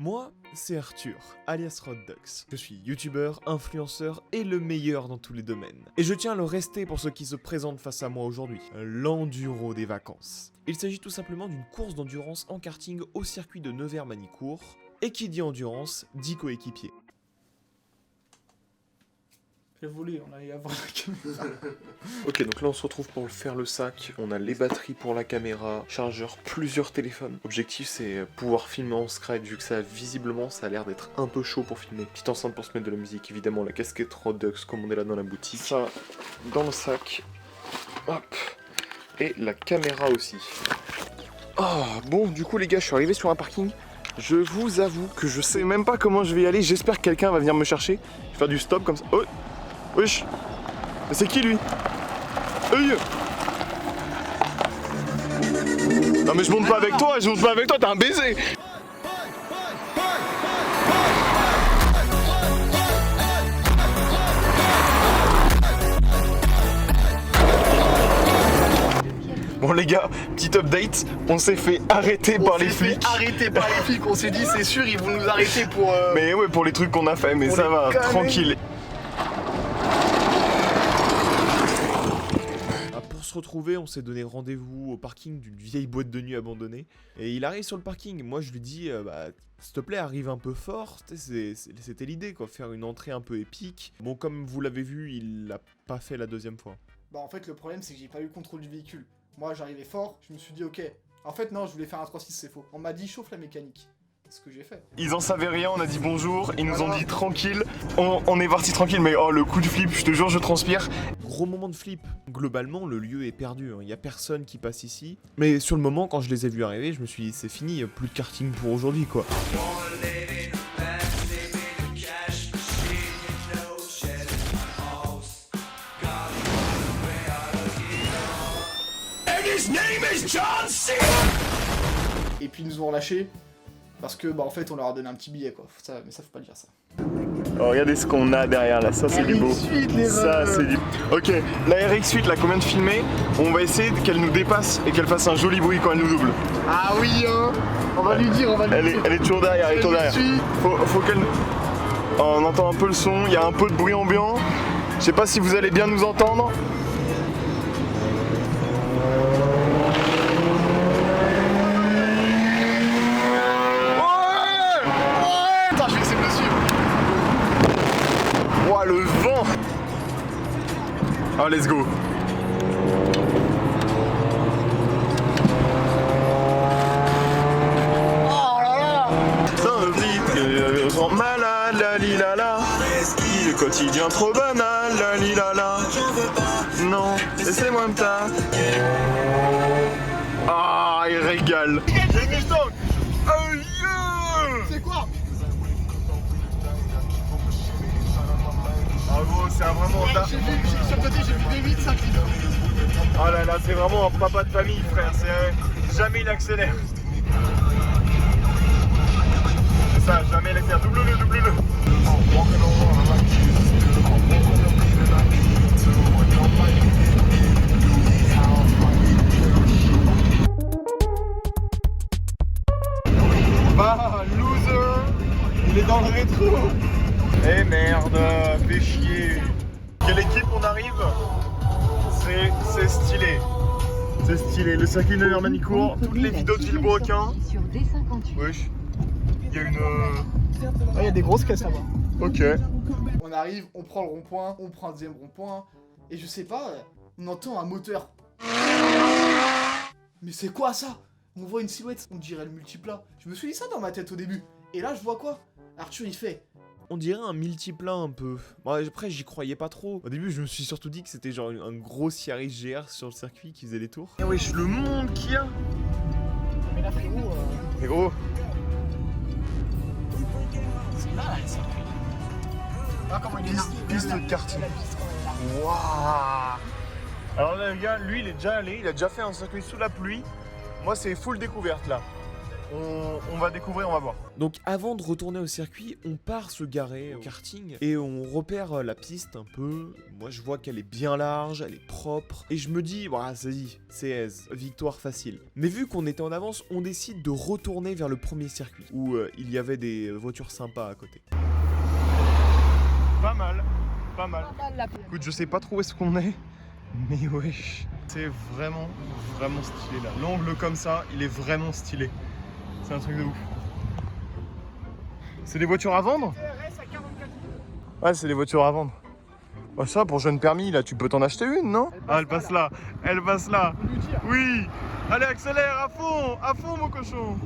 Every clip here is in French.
Moi, c'est Arthur, alias Roddox. Je suis youtubeur, influenceur et le meilleur dans tous les domaines. Et je tiens à le rester pour ce qui se présente face à moi aujourd'hui, l'enduro des vacances. Il s'agit tout simplement d'une course d'endurance en karting au circuit de Nevers-Manicourt, et qui dit endurance, dit coéquipier. Volé, on allait avoir la caméra. Ok, donc là on se retrouve pour faire le sac. On a les batteries pour la caméra, chargeur, plusieurs téléphones. L'objectif c'est pouvoir filmer en scred, vu que ça visiblement ça a l'air d'être un peu chaud pour filmer. Petite enceinte pour se mettre de la musique, évidemment la casquette Roddox comme on est là dans la boutique. Ça dans le sac. Hop. Et la caméra aussi. Ah bon, du coup les gars, je suis arrivé sur un parking. Je vous avoue que je sais même pas comment je vais y aller. J'espère que quelqu'un va venir me chercher. Je vais faire du stop comme ça. Oh. Wesh. C'est qui lui? Non mais je monte pas avec toi, t'es un baiser. Bon les gars, petit update, on s'est fait arrêter par les flics. On s'est dit c'est sûr ils vont nous arrêter pour... Mais ouais, pour les trucs qu'on a fait, mais ça va, tranquille. Pour se retrouver, on s'est donné rendez-vous au parking d'une vieille boîte de nuit abandonnée. Et il arrive sur le parking, moi je lui dis, s'il te plaît arrive un peu fort, c'était l'idée quoi, faire une entrée un peu épique. Bon comme vous l'avez vu, il l'a pas fait la deuxième fois. Bah en fait le problème c'est que j'ai pas eu le contrôle du véhicule. Moi j'arrivais fort, je me suis dit ok. En fait non, je voulais faire un 3-6 c'est faux. On m'a dit chauffe la mécanique. C'est ce que j'ai fait. Ils en savaient rien, on a dit bonjour, ils nous ont dit tranquille. On est parti tranquille, mais oh le coup de flip, je te jure je transpire. Gros moment de flip. Globalement le lieu est perdu, il y a personne qui passe ici. Mais sur le moment quand je les ai vus arriver, je me suis dit c'est fini, plus de karting pour aujourd'hui quoi. Et puis ils nous ont relâchés parce que bah en fait on leur a donné un petit billet quoi. Mais ça faut pas dire ça. Oh, regardez ce qu'on a derrière là, ça c'est du beau. Ça c'est du... Ok, la RX8 là qu'on vient de filmer, on va essayer qu'elle nous dépasse et qu'elle fasse un joli bruit quand elle nous double. Ah oui hein. On va lui dire, Elle est toujours derrière, Faut qu'elle... Oh, on entend un peu le son, il y a un peu de bruit ambiant. Je sais pas si vous allez bien nous entendre. Le vent. Oh let's go. Oh là là. Ça vite rend malade la lilala. Le quotidien trop banal la lilala. Non, laissez-moi me taire. Ah il régale. C'est quoi? Bravo, c'est vraiment... J'ai vu, sur le côté, j'ai vu des 8, 5 litres. Oh là là, c'est vraiment un papa de famille, frère. Jamais il accélère. C'est ça, jamais il accélère. Double-le. Bah, loser. Il est dans le rétro. Eh merde, fais chier. Quelle équipe on arrive? C'est stylé. C'est stylé. Le circuit de Nevers-Manicourt, toutes les vidéos de Villebrequin. Wesh. Il y a une... Ah, il y a des grosses caisses là-bas. Ok. On arrive, on prend le rond-point, on prend un deuxième rond-point. Et je sais pas, on entend un moteur. Mais c'est quoi ça? On voit une silhouette, on dirait le multiplat. Je me suis dit ça dans ma tête au début. Et là, je vois quoi? Arthur, il fait... On dirait un multiplat un peu. Bon, après, j'y croyais pas trop. Au début, je me suis surtout dit que c'était genre un gros Yaris GR sur le circuit qui faisait les tours. Ah wesh, le monde qu'il y a. Mais là, frérot... Frérot. C'est là, le circuit. Ah, comment il est Piste de karting. Waouh. Alors là, le gars, lui, il est déjà allé. Il a déjà fait un circuit sous la pluie. Moi, c'est full découverte, là. On va découvrir, on va voir. Donc avant de retourner au circuit, on part se garer au karting et on repère la piste un peu. Moi je vois qu'elle est bien large, elle est propre et je me dis, bah ça y est, c'est aise, victoire facile. Mais vu qu'on était en avance, on décide de retourner vers le premier circuit où il y avait des voitures sympas à côté. Pas mal, pas mal. Écoute, je sais pas trop où est-ce qu'on est, mais wesh, c'est vraiment stylé là. L'angle comme ça, il est vraiment stylé. C'est un truc de ouf. C'est des voitures à vendre? Ouais, c'est des voitures à vendre. Bah ça, pour jeune permis, là, tu peux t'en acheter une, non? Ah, elle passe là, elle passe là. Oui. Allez, accélère à fond mon cochon.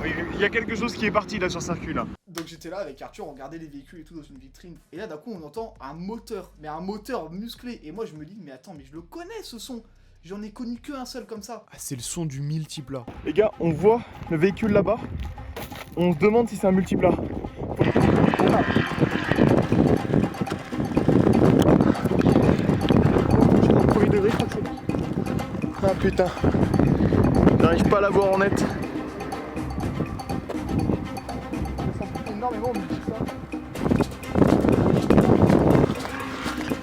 Oui, il y a quelque chose qui est parti là sur le circuit là. Donc j'étais là avec Arthur, on regardait les véhicules et tout dans une vitrine. Et là d'un coup on entend un moteur, mais un moteur musclé. Et moi je me dis, mais attends, mais je le connais ce son. J'en ai connu qu'un seul comme ça. Ah, c'est le son du multiplat. Les gars, on voit le véhicule là-bas. On se demande si c'est un multiplat. Ah putain. J'arrive pas à la voir en net.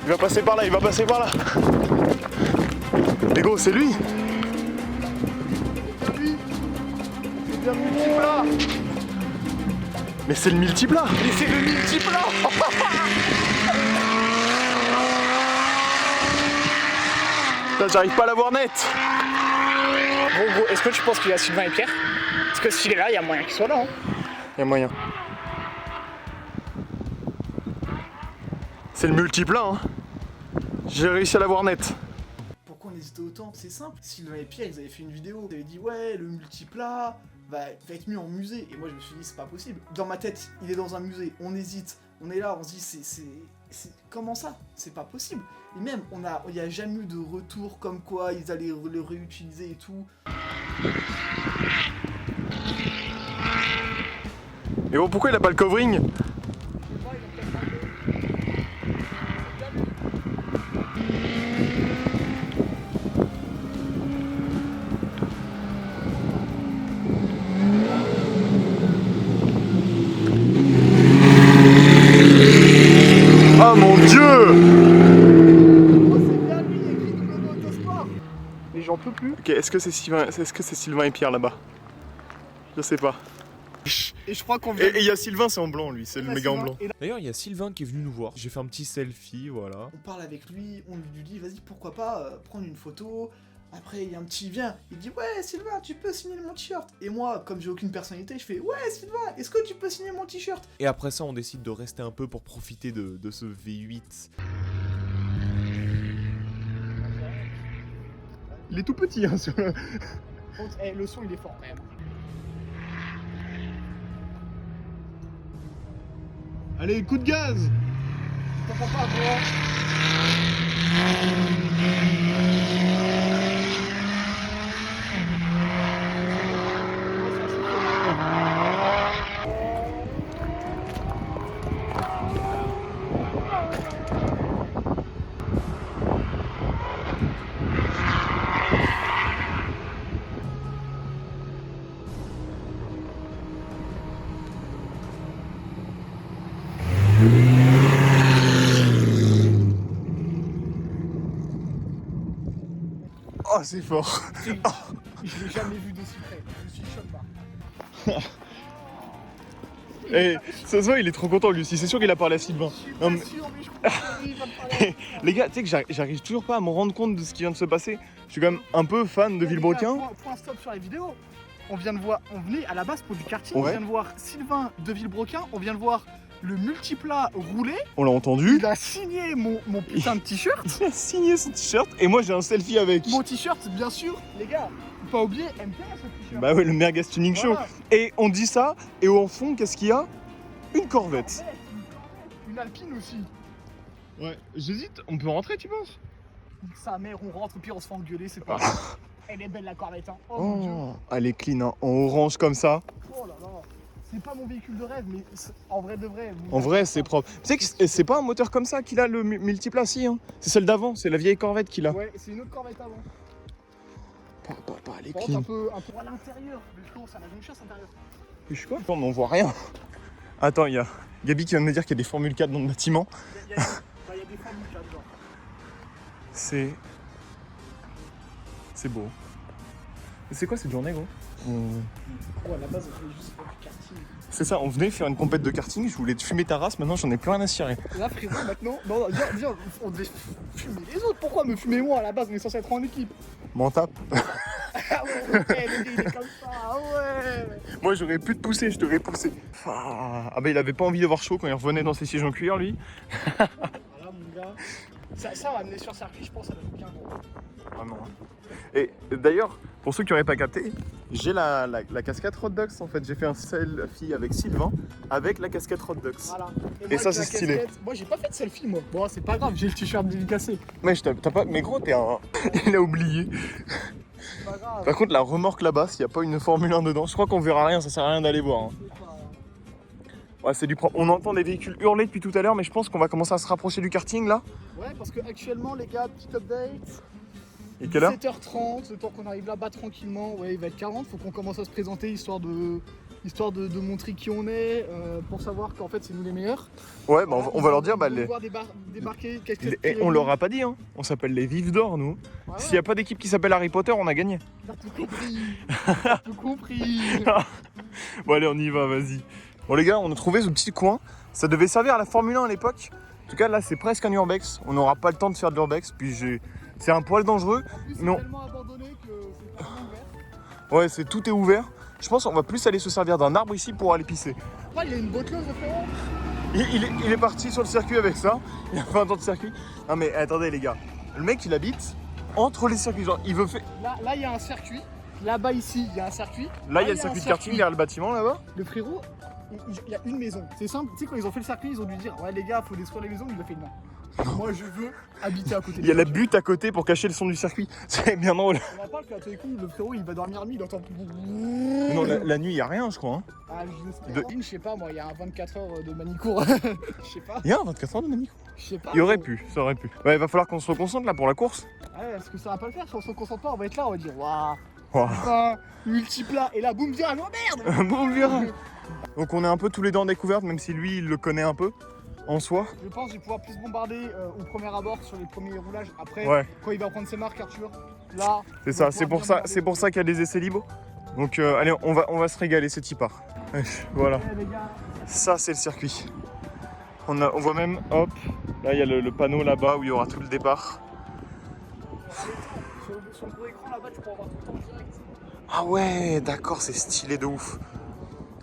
Il va passer par là, il va passer par là. Mais gros, c'est lui. C'est bien le multiplat. Mais c'est le multiplat. Mais c'est le multiplat. Là, j'arrive pas à la voir net. Gros, est-ce que tu penses qu'il y a Sylvain et Pierre? Parce que s'il est là, il y a moyen qu'il soit là. Hein. Il y a moyen. C'est le multiplat, hein. J'ai réussi à la voir net. Pourquoi on hésitait autant? C'est simple. Sylvain et Pierre, ils avaient fait une vidéo. Ils avaient dit, ouais, le multiplat va être mis en musée. Et moi, je me suis dit, c'est pas possible. Dans ma tête, il est dans un musée. On hésite. On est là, on se dit, comment ça? C'est pas possible. Et même, il n'y a jamais eu de retour comme quoi ils allaient le réutiliser et tout. Et bon, pourquoi il a pas le covering? Oh mon dieu! Mais j'en peux plus. Ok, est-ce que c'est Sylvain et Pierre là-bas? Je sais pas. Et je crois qu'on vient. Et il y a Sylvain, c'est en blanc lui, c'est le méga en blanc. D'ailleurs, il y a Sylvain qui est venu nous voir. J'ai fait un petit selfie, voilà. On parle avec lui, on lui dit, vas-y, pourquoi pas prendre une photo. Après, il y a un petit vient, il dit, ouais, Sylvain, tu peux signer mon t-shirt. Et moi, comme j'ai aucune personnalité, je fais, ouais, Sylvain, est-ce que tu peux signer mon t-shirt? Et après ça, on décide de rester un peu pour profiter de ce V8. Il est tout petit, hein, sur le... Le son, il est fort quand même. Allez, coup de gaz! Je comprends pas, gros. Oh, c'est fort! Je l'ai jamais vu d'aussi près. Je suis choqué par. Et ça se voit, il est trop content lui aussi, c'est sûr qu'il a parlé à Sylvain. Non, mais... sûr, mais je crois qu'il va me parler. Les gars, tu sais que j'arrive toujours pas à me rendre compte de ce qui vient de se passer. Je suis quand même un peu fan de Villebrequin. Point stop sur la vidéo. On vient de voir, on venait à la base pour du karting, Ouais. on vient de voir Sylvain de Villebrequin, on vient de voir le multiplat roulé. On l'a entendu. Il a signé mon putain de t-shirt. Il a signé son t-shirt et moi j'ai un selfie avec. Mon t-shirt, bien sûr, les gars, faut pas oublier MTS ce t-shirt. Bah ouais, le Mergas Tuning Show. Voilà. Et on dit ça, et au fond, qu'est-ce qu'il y a? Une Corvette. Une Alpine aussi. Ouais, j'hésite, on peut rentrer, tu penses? Sa mère, on rentre, puis on se fait engueuler, c'est pas. Elle est belle la Corvette, hein. Oh, mon dieu. Oh, elle est clean, hein, en orange comme ça. Oh là là. C'est pas mon véhicule de rêve, mais en vrai de vrai. En vrai, c'est propre. Tu sais que c'est pas un moteur comme ça qu'il a, le multiplat, si, hein. C'est celle d'avant, c'est la vieille Corvette qu'il a. Ouais, c'est une autre Corvette avant. Elle est Par clean. contre, un peu à l'intérieur. Le frérot, ça a la même chasse à l'intérieur. Je suis quoi? On n'en voit rien. Attends, il y a Gabi qui vient de me dire qu'il y a des Formule 4 dans le bâtiment. Il y a des formules là-dedans. C'est beau. Et c'est quoi cette journée, gros? Oh, à la base, on voulait juste faire du karting. C'est ça, on venait faire une compète de karting, je voulais te fumer ta race, maintenant j'en ai plus rien à cirer. Là, frérot, maintenant, non, déjà, on devait fumer les autres. Pourquoi me fumer moi? À la base, on est censé être en équipe. M'en tape. Ah ouais, ok, le gars, il est comme ça, ah ouais. Moi j'aurais pu te pousser, je t'aurais poussé. Ah bah il avait pas envie d'avoir chaud quand il revenait dans ses sièges en cuir, lui. Voilà, mon gars. Ça va amener sur circuit, je pense, ça va être bien bon. Vraiment. Et d'ailleurs, pour ceux qui n'auraient pas capté, j'ai la casquette Hot Dogs en fait. J'ai fait un selfie avec Sylvain avec la casquette Hot Dogs. Voilà. Et ça, moi, c'est avec la stylé. casquette, moi, j'ai pas fait de selfie, moi. Bon, c'est pas grave, j'ai le t-shirt dédicacé. Mais t'as pas. Mais gros, t'es un. Il a oublié. C'est pas grave. Par contre, la remorque là-bas, s'il n'y a pas une Formule 1 dedans, je crois qu'on verra rien, ça sert à rien d'aller voir. Hein. Ouais, c'est du propre. On entend des véhicules hurler depuis tout à l'heure, mais je pense qu'on va commencer à se rapprocher du karting là. Ouais, parce que actuellement, les gars, petit update. Et quelle heure? 7h30, le temps qu'on arrive là-bas tranquillement. Ouais, il va être 40. Faut qu'on commence à se présenter histoire de montrer qui on est, pour savoir qu'en fait, c'est nous les meilleurs. Ouais, bah on va leur dire, bah on va les. devoir débarquer. Et on leur a pas dit, hein. On s'appelle les Vifs d'Or, nous. Ouais, S'il n'y a pas d'équipe qui s'appelle Harry Potter, on a gagné. T'as tout compris. T'as tout compris. Bon, allez, on y va, vas-y. Bon, les gars, on a trouvé ce petit coin. Ça devait servir à la Formule 1 à l'époque. En tout cas, là, c'est presque un urbex. On n'aura pas le temps de faire de l'urbex. Puis c'est un poil dangereux. En plus, c'est Non. tellement abandonné que c'est tellement ouvert. Ouais, tout est ouvert. Je pense qu'on va plus aller se servir d'un arbre ici pour aller pisser. Oh, il y a une botteleuse, le frérot. Il est parti sur le circuit avec ça. Il a fait un tour de circuit. Non, mais attendez, les gars. Le mec, il habite entre les circuits. Genre, il veut faire. Là, il y a un circuit. Là-bas, ici, il y a un circuit. Là, il y a le circuit de karting derrière le bâtiment là-bas. Le frérot, il y a une maison. C'est simple. Tu sais, quand ils ont fait le circuit, ils ont dû dire ouais, les gars, faut détruire les maisons. Il a fait non. Moi, je veux habiter à côté. Il y a la butte à côté pour cacher le son du circuit. C'est bien drôle. On en parle que tout coup, le frérot, il va dormir la nuit, il entend. Mais non, la nuit, il n'y a rien, je crois. Hein. Ah, je sais pas, moi, il y a un 24 heures de Manicourt. Je sais pas. Il y a un 24 heures de Manicourt. Je sais pas. Il aurait pu, ça aurait pu. Ouais, il va falloir qu'on se reconcentre là pour la course. Ouais, parce que ça va pas le faire. Si on se concentre pas, on va être là, on va dire waouh. Wow. Enfin, multiplat. Et là, boum, virage. Oh merde. Bon virage. Donc on est un peu tous les deux en découverte, même si lui il le connaît un peu en soi. Je pense que je vais pouvoir plus bombarder au premier abord sur les premiers roulages. Après, Ouais, quand il va prendre ses marques, Arthur, là. c'est on ça, va c'est pouvoir pour bien ça, c'est pour ça qu'il y a des essais libres. Donc allez, on va se régaler, c'est y part. Voilà, bombarder. Ouais, les gars. ça c'est le circuit. On voit même, hop, là il y a le panneau là-bas où il y aura tout le départ. Sur le gros écran là-bas, tu peux avoir tout le temps direct. Ah ouais, d'accord, c'est stylé de ouf.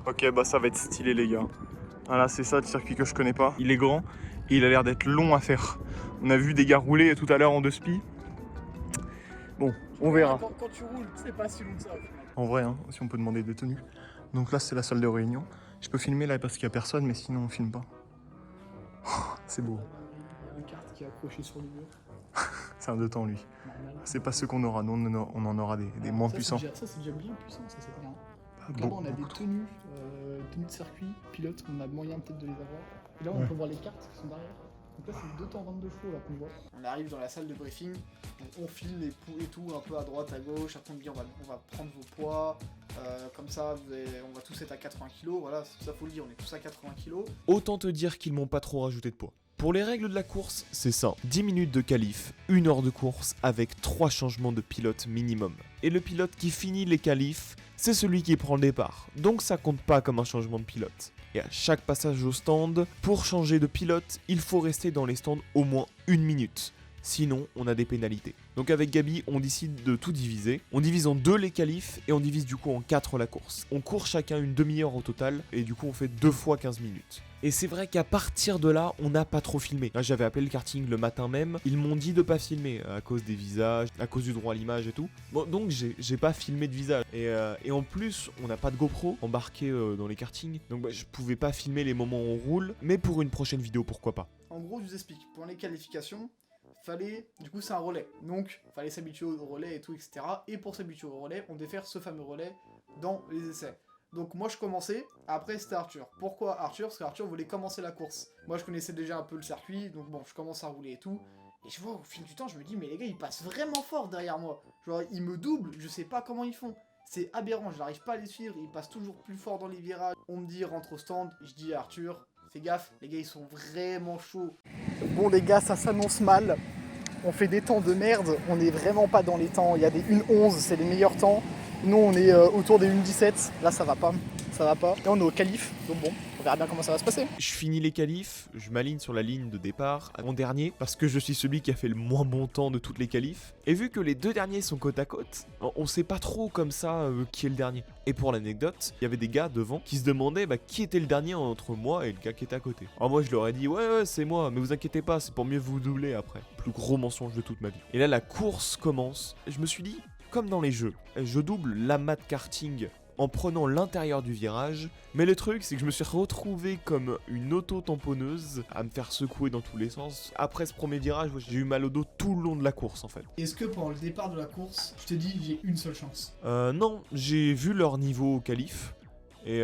Ok, bah ça va être stylé les gars. Voilà, c'est ça le circuit que je connais pas. Il est grand et il a l'air d'être long à faire. On a vu des gars rouler tout à l'heure en 2 spi. Bon, on verra. Quand tu roules, c'est pas si long que ça. Au final. En vrai, hein, si on peut demander des tenues. Donc là, c'est la salle de réunion. Je peux filmer là parce qu'il y a personne, mais sinon on filme pas. Oh, c'est beau. Il y a une carte qui est accrochée sur le mur. C'est un 2 temps lui. Normal. C'est pas ceux qu'on aura. Nous, on en aura des moins Ça, puissants. Ça, c'est déjà bien puissant, ça, c'est bien. Bon, Là-bas, on a des beaucoup trop. tenues de circuit, pilote, on a moyen peut-être de les avoir. Et là, on Ouais. peut voir les cartes qui sont derrière. Donc là, c'est 2 temps 22 chevaux là qu'on voit. On arrive dans la salle de briefing, on file les poux et tout, un peu à droite, à gauche. Après, on dit on va prendre vos poids. Comme ça, on va tous être à 80 kg. Voilà, ça faut le dire, on est tous à 80 kg. Autant te dire qu'ils m'ont pas trop rajouté de poids. Pour les règles de la course, c'est simple. 10 minutes de qualif, 1 heure de course avec 3 changements de pilote minimum. Et le pilote qui finit les qualifs, c'est celui qui prend le départ. Donc ça compte pas comme un changement de pilote. Et à chaque passage au stand, pour changer de pilote, il faut rester dans les stands au moins 1 minute. Sinon, on a des pénalités. Donc avec Gabi, on décide de tout diviser. On divise en 2 les qualifs et on divise du coup en 4 la course. On court chacun une demi-heure au total et du coup on fait 2 fois 15 minutes. Et c'est vrai qu'à partir de là, on n'a pas trop filmé. Là, j'avais appelé le karting le matin même. Ils m'ont dit de pas filmer à cause des visages, à cause du droit à l'image et tout. Bon, donc j'ai pas filmé de visage. Et en plus, on n'a pas de GoPro embarqué dans les kartings. Donc bah, je pouvais pas filmer les moments où on roule. Mais pour une prochaine vidéo, pourquoi pas. En gros, je vous explique. Pour les qualifications, du coup, c'est un relais. Donc, fallait s'habituer au relais et tout, etc. Et pour s'habituer au relais, on devait faire ce fameux relais dans les essais. Donc moi je commençais, après c'était Arthur. Pourquoi Arthur? Parce qu'Arthur voulait commencer la course. Moi je connaissais déjà un peu le circuit, donc bon, je commence à rouler et tout. Et je vois au fil du temps, je me dis, mais les gars, ils passent vraiment fort derrière moi. Genre, ils me doublent, je sais pas comment ils font. C'est aberrant, je n'arrive pas à les suivre, ils passent toujours plus fort dans les virages. On me dit, rentre au stand, je dis à Arthur, fais gaffe, les gars, ils sont vraiment chauds. Bon, les gars, ça s'annonce mal. On fait des temps de merde, on n'est vraiment pas dans les temps. Il y a des 1:11, c'est les meilleurs temps. Nous, on est autour des 1:17. Là, ça va pas. Ça va pas. Là, on est au qualif, donc bon, on verra bien comment ça va se passer. Je finis les qualifs, je m'aligne sur la ligne de départ en dernier parce que je suis celui qui a fait le moins bon temps de toutes les qualifs. Et vu que les deux derniers sont côte à côte, on sait pas trop comme ça qui est le dernier. Et pour l'anecdote, il y avait des gars devant qui se demandaient qui était le dernier entre moi et le gars qui était à côté. Alors moi je leur ai dit ouais c'est moi, mais vous inquiétez pas, c'est pour mieux vous doubler après. Plus gros mensonge de toute ma vie. Et là la course commence. Je me suis dit, comme dans les jeux, je double l'amas de karting en prenant l'intérieur du virage, mais le truc c'est que je me suis retrouvé comme une auto-tamponneuse à me faire secouer dans tous les sens. Après ce premier virage, j'ai eu mal au dos tout le long de la course en fait. Est-ce que pendant le départ de la course, je te dis j'ai une seule chance? Non, j'ai vu leur niveau au qualif, et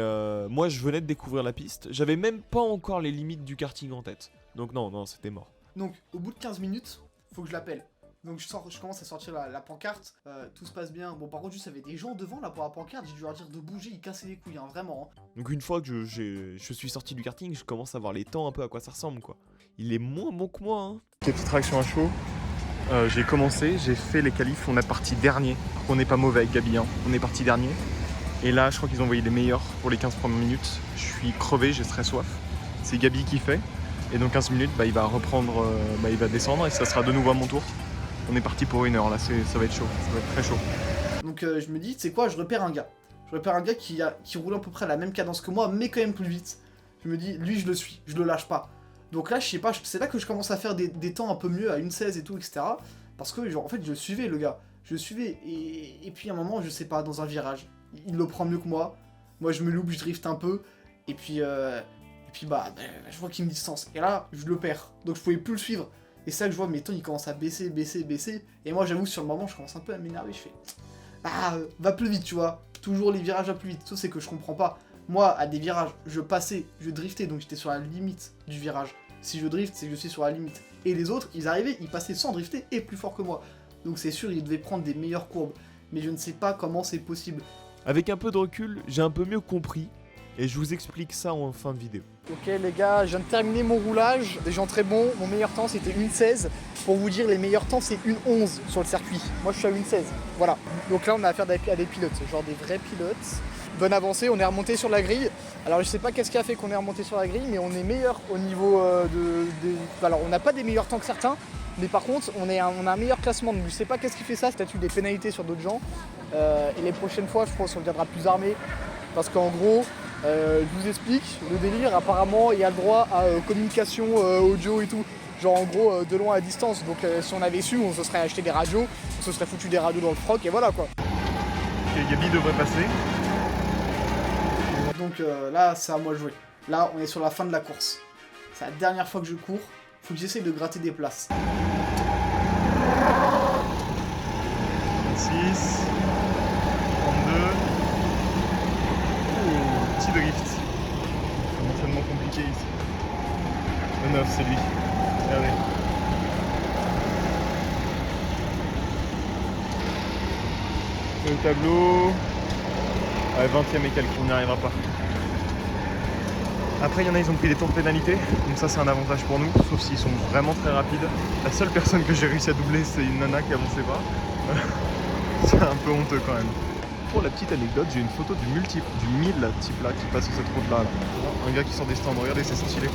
moi je venais de découvrir la piste, j'avais même pas encore les limites du karting en tête, donc non, c'était mort. Donc au bout de 15 minutes, faut que je l'appelle. Donc je commence à sortir la pancarte, tout se passe bien. Bon par contre juste il y avait des gens devant là pour la pancarte, j'ai dû leur dire de bouger, ils cassaient les couilles, hein, vraiment. Hein. Donc une fois que je suis sorti du karting, je commence à voir les temps un peu à quoi ça ressemble quoi. Il est moins bon que moi hein. Petite réaction à chaud, j'ai commencé, j'ai fait les qualifs, on est parti dernier. On n'est pas mauvais avec Gabi, hein. On est parti dernier. Et là je crois qu'ils ont envoyé les meilleurs pour les 15 premières minutes. Je suis crevé, j'ai très soif. C'est Gabi qui fait. Et dans 15 minutes, il va reprendre, il va descendre et ça sera de nouveau à mon tour. On est parti pour 1 heure là, ça va être chaud, ça va être très chaud. Donc je me dis, tu sais quoi, je repère un gars. Je repère un gars qui roule à peu près à la même cadence que moi, mais quand même plus vite. Je me dis, lui je le suis, je le lâche pas. Donc là, je sais pas, c'est là que je commence à faire des temps un peu mieux, à 1:16 et tout, etc. Parce que genre en fait, je suivais le gars. Je suivais, et puis à un moment, je sais pas, dans un virage, il le prend mieux que moi. Moi je me loupe, je drift un peu, et puis je vois qu'il me distance. Et là, je le perds. Donc je pouvais plus le suivre. Et c'est ça que je vois, mes temps ils commencent à baisser. Et moi j'avoue que sur le moment je commence un peu à m'énerver, je fais va plus vite, tu vois. Toujours les virages va plus vite. Ça c'est que je comprends pas. Moi à des virages, je passais, je driftais, donc j'étais sur la limite du virage. Si je drift, c'est que je suis sur la limite. Et les autres, ils arrivaient, ils passaient sans drifter et plus fort que moi. Donc c'est sûr, ils devaient prendre des meilleures courbes. Mais je ne sais pas comment c'est possible. Avec un peu de recul, j'ai un peu mieux compris. Et je vous explique ça en fin de vidéo. Ok les gars, je viens de terminer mon roulage, des gens très bons, mon meilleur temps c'était 1:16. Pour vous dire, les meilleurs temps c'est 1:11 sur le circuit. Moi je suis à 1:16, voilà. Donc là on a affaire à des pilotes, genre des vrais pilotes. Bonne avancée, on est remonté sur la grille. Alors je sais pas qu'est-ce qui a fait qu'on est remonté sur la grille, mais on est meilleur au niveau Alors on n'a pas des meilleurs temps que certains, mais par contre on a un meilleur classement. Donc je sais pas qu'est-ce qui fait ça, peut-être eu des pénalités sur d'autres gens. Et les prochaines fois je pense qu'on viendra plus armé. Parce qu'en gros, je vous explique, le délire, apparemment, il y a le droit à communication audio et tout. Genre en gros, de loin à distance. Donc si on avait su, on se serait acheté des radios, on se serait foutu des radios dans le froc et voilà quoi. Ok, Gabi devrait passer. Donc là, c'est à moi de jouer. Là, on est sur la fin de la course. C'est la dernière fois que je cours. Faut que j'essaye de gratter des places. 26, 32. Petit drift. C'est un entraînement compliqué ici. Le 9, c'est lui. Regardez. Le tableau. Ouais, 20ème et quelques, on n'y arrivera pas. Après, il y en a, ils ont pris des tours de pénalité, donc ça c'est un avantage pour nous, sauf s'ils sont vraiment très rapides. La seule personne que j'ai réussi à doubler, c'est une nana qui avançait pas. C'est un peu honteux quand même. Pour la petite anecdote, j'ai une photo du 1000 type là qui passe sur cette route là. Un gars qui sort des stands, regardez, c'est stylé.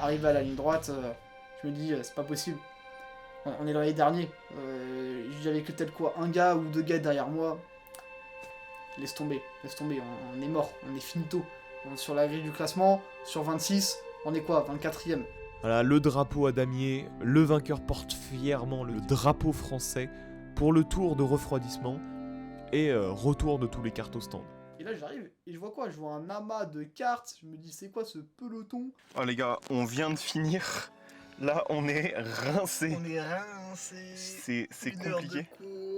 Arrivé à la ligne droite, je me dis c'est pas possible. On est dans les derniers. J'avais que tel quoi, un gars ou deux gars derrière moi. Laisse tomber, on est mort, on est finito. On est sur la grille du classement, sur 26, on est quoi, 24ème. Voilà, le drapeau à damier, le vainqueur porte fièrement le drapeau français pour le tour de refroidissement et retour de tous les cartes au stand. Et là j'arrive et je vois quoi? Je vois un amas de cartes, je me dis c'est quoi ce peloton? Oh les gars, on vient de finir. Là, on est rincé. On est rincé. C'est compliqué.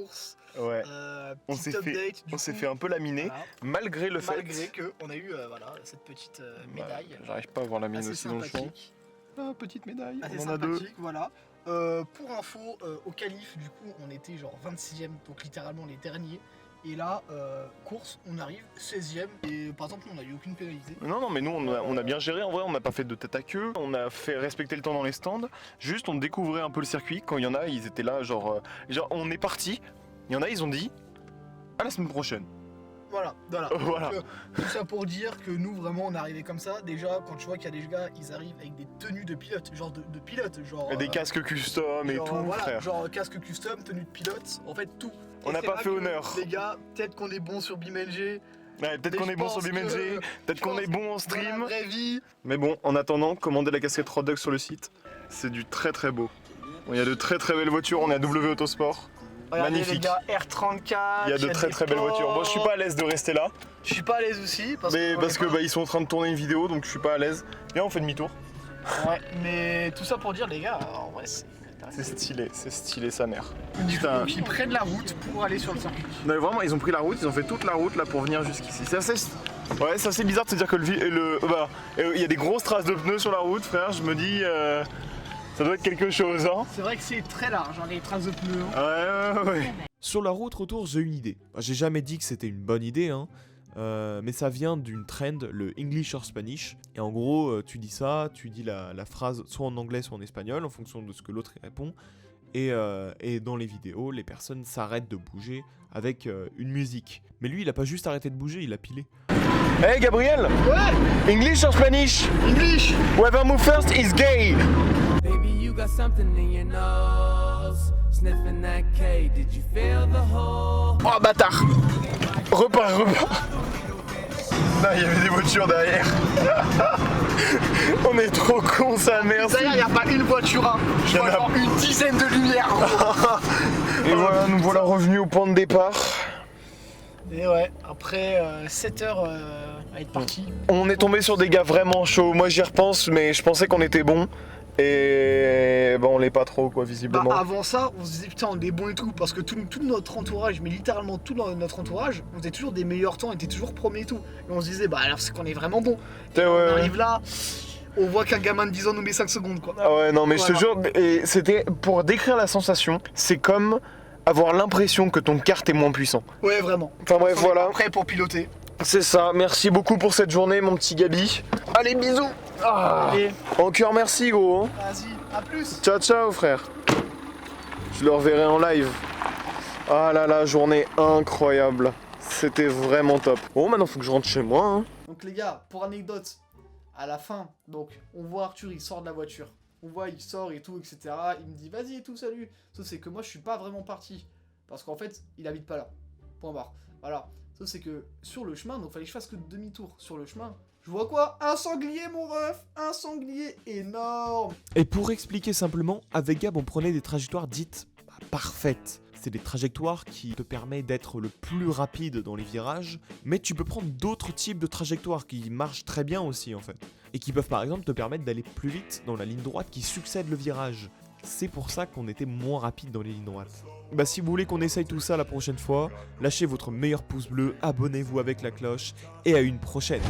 course. Ouais. On Petit s'est update, du On s'est coup, fait un peu laminer, voilà. malgré le Malgré fait... qu'on a eu voilà, cette petite médaille. J'arrive pas à voir la mienne Assez aussi dans le champ. sympathique. Ah, petite médaille, Assez on en a deux. sympathique, voilà. Pour info, au qualif, du coup, on était genre 26e, donc littéralement les derniers. Et là, course, on arrive 16e. Et par exemple, on n'a eu aucune pénalité. Non, mais nous on a bien géré en vrai, on n'a pas fait de tête à queue, on a fait respecter le temps dans les stands, juste on découvrait un peu le circuit, quand il y en a ils étaient là genre on est parti, il y en a ils ont dit à la semaine prochaine. Voilà. Voilà. Donc, tout ça pour dire que nous, vraiment, on est arrivé comme ça. Déjà, quand tu vois qu'il y a des gars, ils arrivent avec des tenues de pilote, genre de pilote, genre. Et des casques custom et genre, tout voilà, frère. genre casque custom, tenue de pilote, en fait tout. On Et n'a c'est pas là fait que, honneur. Les gars, peut-être qu'on est bon sur BeamNG. Ouais, peut-être mais qu'on je est bon sur pense BeamNG, que- peut-être je qu'on pense est bon en Dans la stream. vraie vie. Mais bon, en attendant, commandez la casquette Hot Dog sur le site, c'est du très très beau. Bon, il y a de très très belles voitures, on est à W Autosport. Regardez Magnifique. les gars, R34. Il y a de très des très belles voitures. Bon, je suis pas à l'aise de rester là, Je suis pas à l'aise aussi. Parce mais que, parce que ils sont en train de tourner une vidéo, donc je suis pas à l'aise. Viens, on fait demi-tour. Ouais, mais tout ça pour dire, les gars, en vrai, c'est. C'est stylé sa mère. Du coup, Putain. ils prennent la route pour aller sur le circuit. Non, mais vraiment, ils ont pris la route, ils ont fait toute la route là pour venir jusqu'ici. C'est assez bizarre de se dire que il y a des grosses traces de pneus sur la route, frère. Je me dis, ça doit être quelque chose, hein. C'est vrai que c'est très large, hein, les traces de pneus. Ouais. Sur la route retour, j'ai une idée. J'ai jamais dit que c'était une bonne idée, hein. Mais ça vient d'une trend, le English or Spanish. Et en gros, tu dis ça, tu dis la phrase soit en anglais, soit en espagnol, en fonction de ce que l'autre répond. Et dans les vidéos, les personnes s'arrêtent de bouger avec une musique. Mais lui, il a pas juste arrêté de bouger, il a pilé. Hey Gabriel, Ouais, English or Spanish? English. Whoever move first is gay. Baby, you got something in your nose. Sniffing that K, did you feel the hole? Oh bâtard. Repars. Non, il y avait des voitures derrière. On est trop cons, sa mère. D'ailleurs, il n'y a pas une voiture, hein. Je Y en vois a- genre une dizaine de lumières. Et voilà, nous voilà revenus au point de départ. Et ouais, après 7 heures à être parti. On est tombé sur des gars vraiment chauds. Moi j'y repense, mais je pensais qu'on était bons. Et bon, on l'est pas trop, quoi, visiblement. Bah, avant ça, on se disait putain, on est bon et tout, parce que tout notre entourage, mais littéralement tout notre entourage, on faisait toujours des meilleurs temps, on était toujours premier et tout. Et on se disait, bah alors c'est qu'on est vraiment bon. Ouais, On ouais. arrive là, on voit qu'un gamin de 10 ans nous met 5 secondes, quoi. Ah ouais, non, mais je te Voilà. jure, et c'était pour décrire la sensation, c'est comme avoir l'impression que ton kart est moins puissant. Ouais, vraiment. Enfin bref, On est voilà, prêt pour piloter. c'est ça. Merci beaucoup pour cette journée, mon petit Gabi. Allez, bisous. Ah. Allez, En cœur, merci, gros. vas-y, à plus. Ciao, ciao, frère. Je le reverrai en live. Ah là là, journée incroyable. C'était vraiment top. Bon, maintenant, faut que je rentre chez moi, hein. Donc les gars, pour anecdote, à la fin, donc on voit Arthur, il sort de la voiture. On voit, il sort et tout, etc. Il me dit, vas-y et tout, salut. Sauf c'est que moi, je suis pas vraiment parti. Parce qu'en fait, il habite pas là. Point barre. Voilà. Sauf c'est que sur le chemin, donc fallait que je fasse que demi-tour sur le chemin. Je vois quoi? Un sanglier, mon ref! Un sanglier énorme! Et pour expliquer simplement, avec Gab, on prenait des trajectoires dites parfaites. C'est des trajectoires qui te permettent d'être le plus rapide dans les virages, mais tu peux prendre d'autres types de trajectoires qui marchent très bien aussi en fait. Et qui peuvent par exemple te permettre d'aller plus vite dans la ligne droite qui succède le virage. C'est pour ça qu'on était moins rapide dans les lignes droites. Bah si vous voulez qu'on essaye tout ça la prochaine fois, lâchez votre meilleur pouce bleu, abonnez-vous avec la cloche, et à une prochaine.